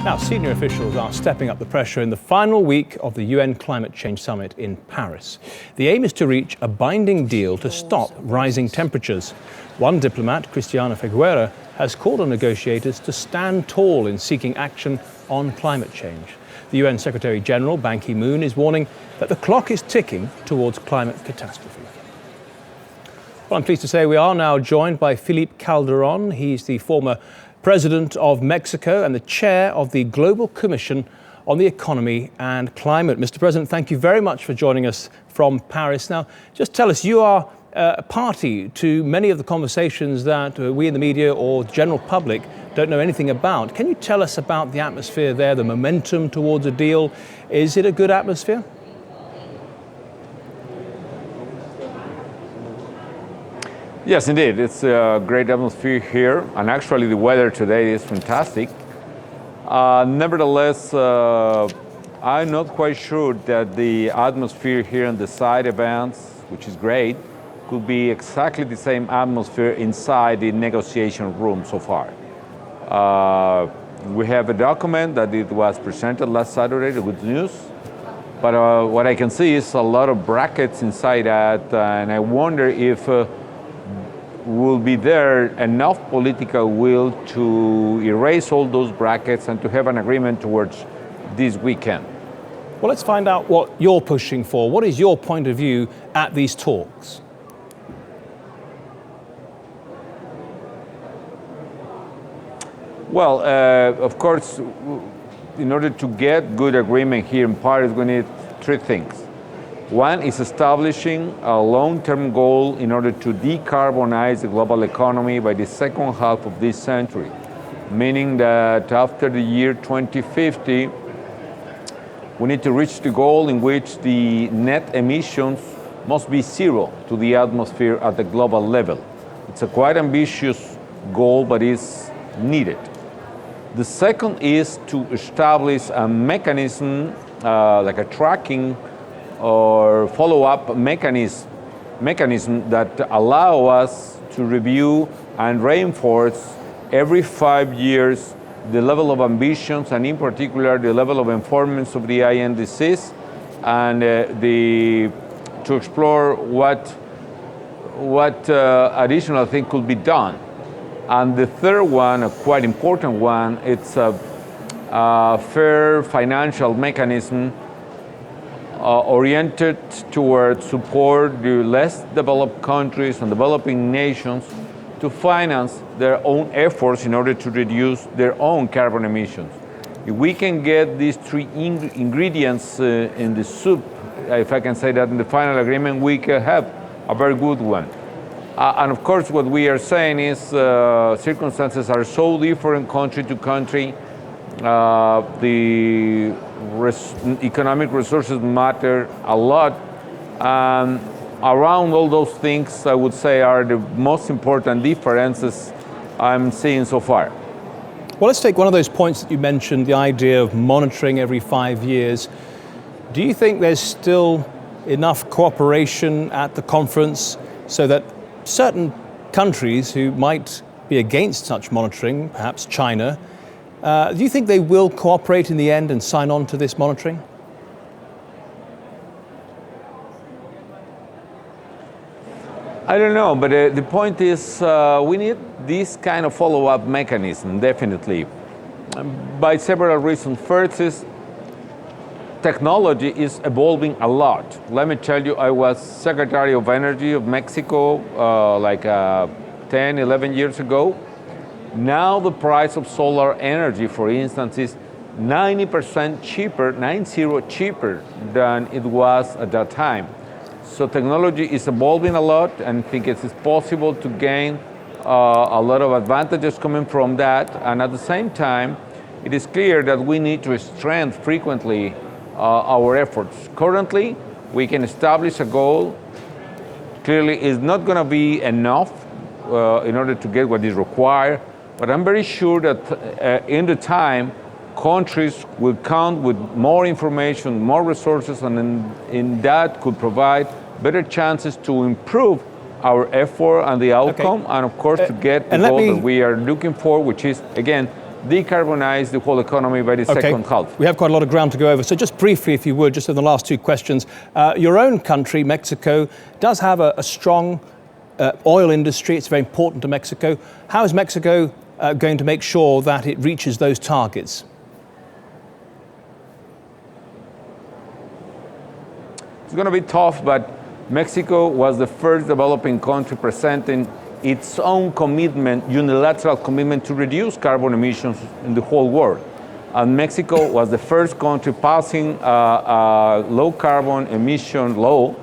Now, senior officials are stepping up the pressure in the final week of the UN Climate Change Summit in Paris. The aim is to reach a binding deal to stop rising temperatures. One diplomat, Christiana Figueroa, has called on negotiators to stand tall in seeking action on climate change. The UN Secretary General, Ban Ki-moon, is warning that the clock is ticking towards climate catastrophe. Well, I'm pleased to say we are now joined by Felipe Calderon. He's the former President of Mexico and the chair of the Global Commission on the Economy and Climate. Mr. President, thank you very much for joining us from Paris. Now, just tell us, you are a party to many of the conversations that we in the media or the general public don't know anything about. Can you tell us about the atmosphere there, the momentum towards a deal? Is it a good atmosphere? Yes, indeed. It's a great atmosphere here, and actually the weather today is fantastic. Nevertheless, I'm not quite sure that the atmosphere here in the side events, which is great, could be exactly the same atmosphere inside the negotiation room so far. We have a document that it was presented last Saturday, the good news, but what I can see is a lot of brackets inside that, and I wonder if will be there enough political will to erase all those brackets and to have an agreement towards this weekend. Well, let's find out what you're pushing for. What is your point of view at these talks? Well, of course, in order to get good agreement here in Paris, we need three things. One is establishing a long-term goal in order to decarbonize the global economy by the second half of this century, meaning that after the year 2050, we need to reach the goal in which the net emissions must be zero to the atmosphere at the global level. It's a quite ambitious goal, but it's needed. The second is to establish a mechanism, like a tracking or follow-up mechanism that allow us to review and reinforce every 5 years the level of ambitions, and in particular the level of informants of the INDCs, and to explore what additional thing could be done. And the third one, a quite important one, it's a fair financial mechanism oriented towards support the less developed countries and developing nations to finance their own efforts in order to reduce their own carbon emissions. If we can get these three ingredients in the soup, if I can say that, in the final agreement, we can have a very good one. And of course, what we are saying is circumstances are so different country to country. The economic resources matter a lot. Around all those things, I would say, are the most important differences I'm seeing so far. Well, let's take one of those points that you mentioned, the idea of monitoring every 5 years. Do you think there's still enough cooperation at the conference so that certain countries who might be against such monitoring, perhaps China, do you think they will cooperate in the end and sign on to this monitoring? I don't know, but the point is we need this kind of follow-up mechanism, definitely, by several reasons. First is technology is evolving a lot. Let me tell you, I was Secretary of Energy of Mexico like 10, 11 years ago. Now the price of solar energy, for instance, is 90% cheaper, 90 cheaper than it was at that time. So technology is evolving a lot, and I think it is possible to gain a lot of advantages coming from that. And at the same time, it is clear that we need to strengthen frequently our efforts. Currently, we can establish a goal. Clearly, it's not going to be enough in order to get what is required. But I'm very sure that in the time, countries will count with more information, more resources, and in that could provide better chances to improve our effort and the outcome, and of course to get the goal that we are looking for, which is, again, decarbonize the whole economy by the second half. We have quite a lot of ground to go over. So just briefly, if you would, just in the last two questions, your own country, Mexico, does have a strong oil industry. It's very important to Mexico. How is Mexico going to make sure that it reaches those targets? It's going to be tough, but Mexico was the first developing country presenting its own commitment, unilateral commitment to reduce carbon emissions in the whole world. And Mexico was the first country passing a low carbon emission law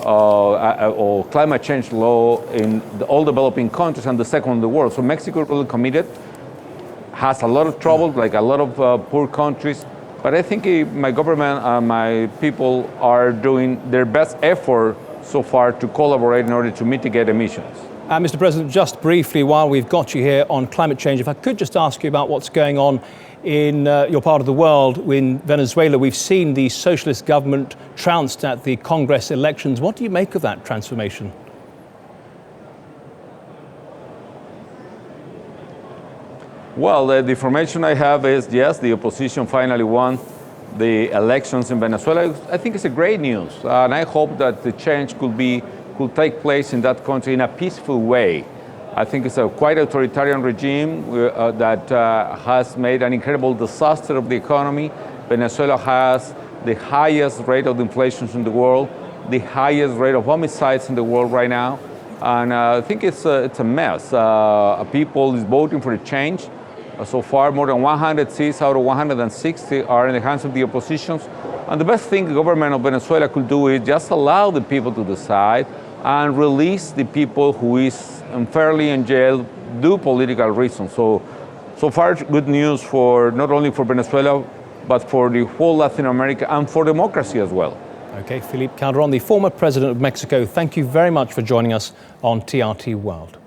or climate change law in all developing countries and the second in the world. So Mexico really committed, has a lot of trouble, like a lot of poor countries. But I think my government and my people are doing their best effort so far to collaborate in order to mitigate emissions. Mr. President, just briefly, while we've got you here on climate change, if I could just ask you about what's going on in your part of the world, in Venezuela. We've seen the socialist government trounced at the Congress elections. What do you make of that transformation? Well, the information I have is, yes, the opposition finally won the elections in Venezuela. I think it's a great news, and I hope that the change could take place in that country in a peaceful way. I think it's a quite authoritarian regime that has made an incredible disaster of the economy. Venezuela has the highest rate of inflation in the world, the highest rate of homicides in the world right now, and I think it's a mess. People is voting for a change. So far, more than 100 seats out of 160 are in the hands of the opposition. And the best thing the government of Venezuela could do is just allow the people to decide and release the people who is unfairly in jail due political reasons. So far, good news for not only for Venezuela, but for the whole Latin America and for democracy as well. Okay, Felipe Calderon, the former president of Mexico, thank you very much for joining us on TRT World.